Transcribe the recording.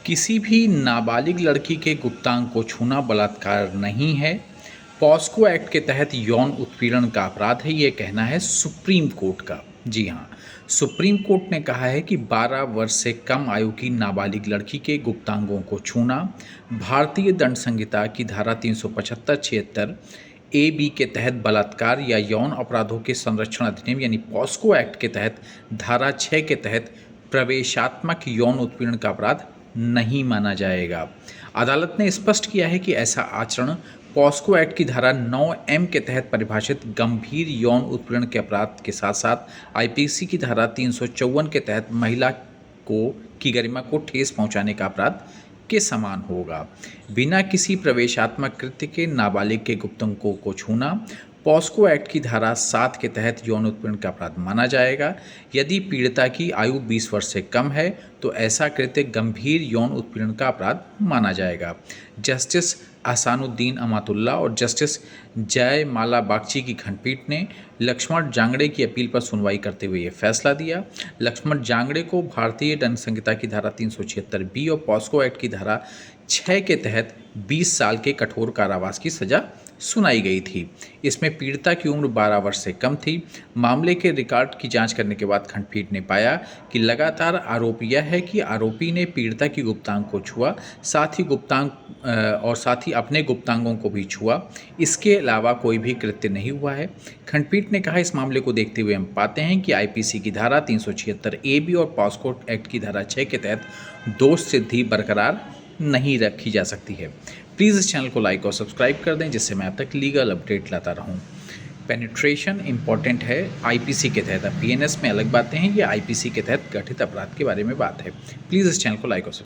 किसी भी नाबालिग लड़की के गुप्तांग को छूना बलात्कार नहीं है। पॉस्को एक्ट के तहत यौन उत्पीड़न का अपराध है, ये कहना है सुप्रीम कोर्ट का। जी हाँ, सुप्रीम कोर्ट ने कहा है कि 12 वर्ष से कम आयु की नाबालिग लड़की के गुप्तांगों को छूना भारतीय दंड संहिता की धारा 375-76 ए बी के तहत बलात्कार या यौन अपराधों के संरक्षण अधिनियम यानी पॉस्को एक्ट के तहत धारा 6 के तहत प्रवेशात्मक यौन उत्पीड़न का अपराध नहीं माना जाएगा। अदालत ने स्पष्ट किया है कि ऐसा आचरण पॉस्को एक्ट की धारा 9M के तहत परिभाषित गंभीर यौन उत्पीड़न के अपराध के साथ साथ आईपीसी की धारा 354 के तहत महिला को की गरिमा को ठेस पहुंचाने का अपराध के समान होगा। बिना किसी प्रवेशात्मक कृत्य के नाबालिग के गुप्तांगों को छूना पॉस्को एक्ट की धारा 7 के तहत यौन उत्पीड़न का अपराध माना जाएगा। यदि पीड़िता की आयु 20 वर्ष से कम है तो ऐसा कृत्य गंभीर यौन उत्पीड़न का अपराध माना जाएगा। जस्टिस अहसानुद्दीन अमातुल्ला और जस्टिस जयमाला बागची की खंडपीठ ने लक्ष्मण जांगड़े की अपील पर सुनवाई करते हुए ये फैसला दिया। लक्ष्मण जांगड़े को भारतीय दंड संहिता की धारा 376 और पॉस्को एक्ट की धारा 6 के तहत 20 साल के कठोर कारावास की सजा सुनाई गई थी। इसमें पीड़िता की उम्र 12 वर्ष से कम थी। मामले के रिकॉर्ड की जांच करने के बाद खंडपीठ ने पाया कि लगातार आरोप यह है कि आरोपी ने पीड़िता की गुप्तांग को छुआ, साथ ही अपने गुप्तांगों को भी छुआ। इसके अलावा कोई भी कृत्य नहीं हुआ है। खंडपीठ ने कहा, इस मामले को देखते हुए हम पाते हैं कि आईपीसी की धारा 376 AB और पॉस्को एक्ट की धारा 6 के तहत दोष सिद्धि बरकरार नहीं रखी जा सकती है। प्लीज़ इस चैनल को लाइक और सब्सक्राइब कर दें, जिससे मैं अब तक लीगल अपडेट लाता रहूं। पेनिट्रेशन इंपॉर्टेंट है आईपीसी के तहत। अब पीएनएस में अलग बातें हैं, ये आईपीसी के तहत गठित अपराध के बारे में बात है। प्लीज़ इस चैनल को लाइक और